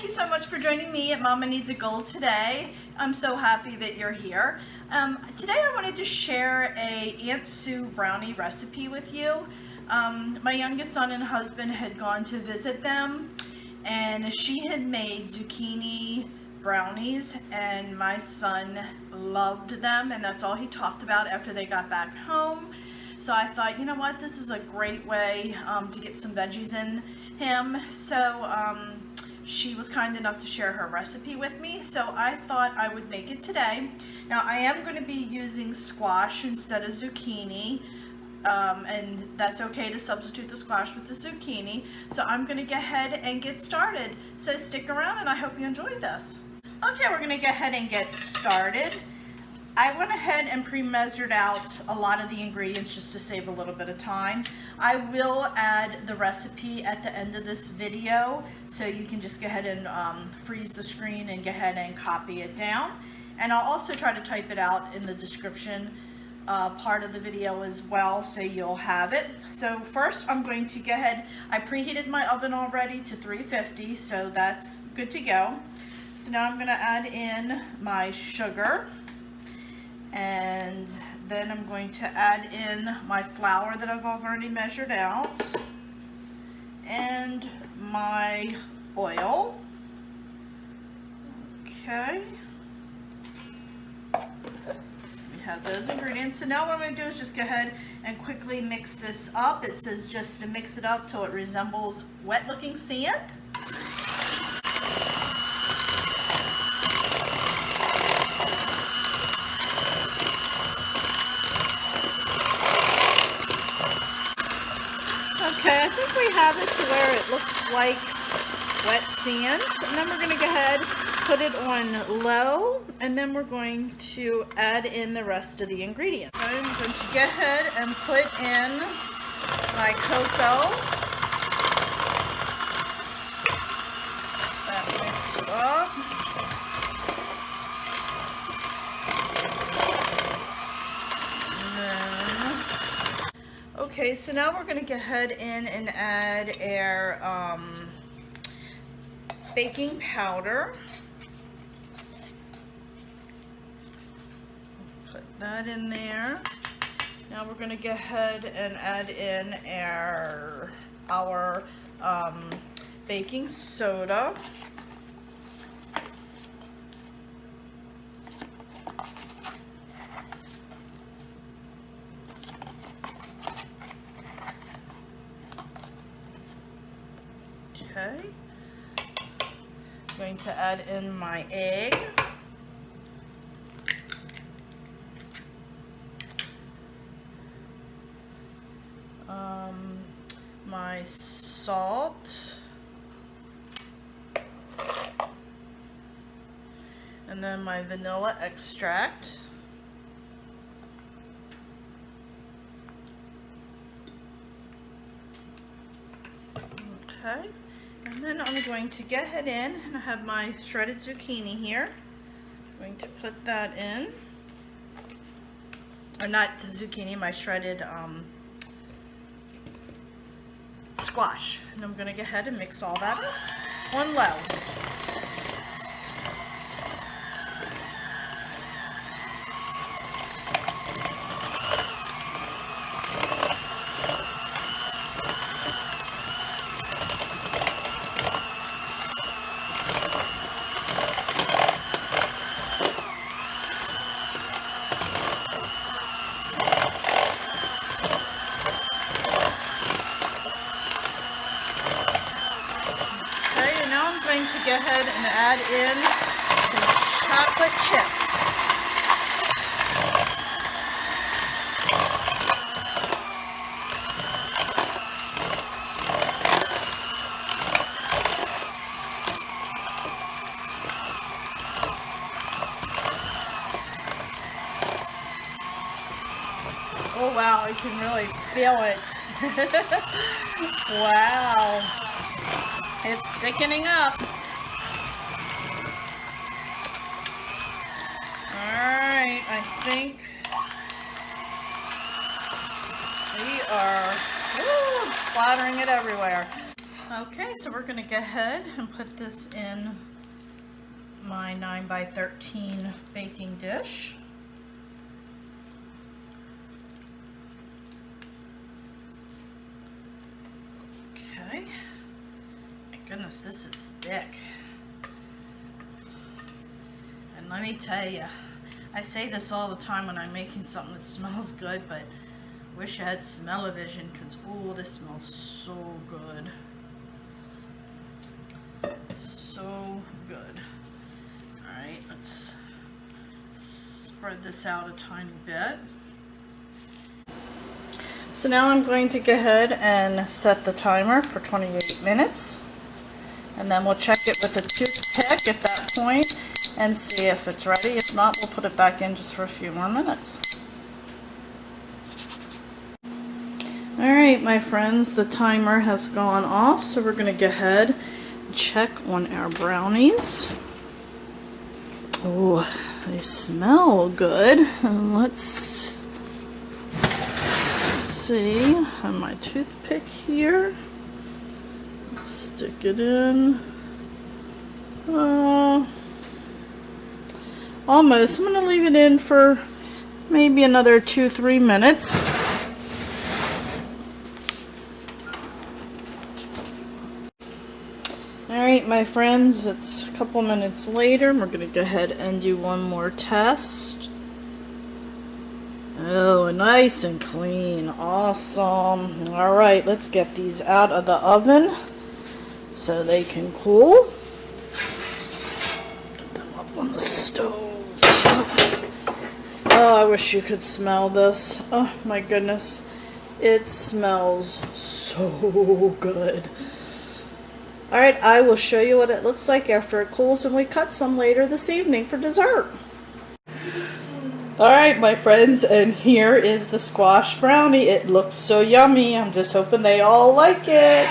thank you so much for joining me at Mama Needs a Goal today. I'm so happy that you're here. Today I wanted to share a Aunt Sue brownie recipe with you. My youngest son and husband had gone to visit them, and she had made zucchini brownies, and my son loved them, and that's all he talked about after they got back home. So I thought, you know what, this is a great way to get some veggies in him. So she was kind enough to share her recipe with me, so I thought I would make it today. Now I am going to be using squash instead of zucchini, and that's okay to substitute the squash with the zucchini. So I'm going to go ahead and get started. So stick around and I hope you enjoy this. Okay, we're going to go ahead and get started. I went ahead and pre-measured out a lot of the ingredients just to save a little bit of time. I will add the recipe at the end of this video, so you can just go ahead and freeze the screen and go ahead and copy it down. And I'll also try to type it out in the description part of the video as well, so you'll have it. So first I'm going to go ahead, I preheated my oven already to 350, so that's good to go. So now I'm going to add in my sugar. And then I'm going to add in my flour that I've already measured out, and my oil. Okay. We have those ingredients. So now what I'm going to do is just go ahead and quickly mix this up. It says just to mix it up till it resembles wet looking sand. Okay, I think we have it to where it looks like wet sand. And then we're going to go ahead, put it on low, and then we're going to add in the rest of the ingredients. I'm going to go ahead and put in my cocoa. That mixed up. Okay, so now we're going to go ahead in and add our baking powder. Put that in there. Now we're going to go ahead and add in our baking soda. Okay, I'm going to add in my egg, my salt, and then my vanilla extract. Okay. And then I'm going to get it in, and I have my shredded zucchini here. I'm going to put that in. Or not zucchini, my shredded squash. And I'm going to go ahead and mix all that on low. Going to go ahead and add in some chocolate chips. Oh wow, you can really feel it. Wow. It's thickening up. Alright, I think we are splattering it everywhere. Okay, so we're going to go ahead and put this in my 9x13 baking dish. Okay. My goodness, this is thick. And let me tell you, I say this all the time when I'm making something that smells good, but I wish I had smell-o-vision because, oh, this smells so good. So good. Alright, let's spread this out a tiny bit. So now I'm going to go ahead and set the timer for 28 minutes. And then we'll check it with a toothpick at that point and see if it's ready. If not, we'll put it back in just for a few more minutes. Alright, my friends, the timer has gone off, so we're going to go ahead and check on our brownies. Oh, they smell good. And let's see on my toothpick here. Let's stick it in. Almost. I'm going to leave it in for maybe another 2-3 minutes. Alright, my friends, it's a couple minutes later. We're going to go ahead and do one more test. Oh, nice and clean. Awesome. Alright, let's get these out of the oven so they can cool. Put them up on the stove. Oh, I wish you could smell this. Oh my goodness. It smells so good. Alright, I will show you what it looks like after it cools, and we cut some later this evening for dessert. Alright, my friends, and here is the squash brownie. It looks so yummy. I'm just hoping they all like it.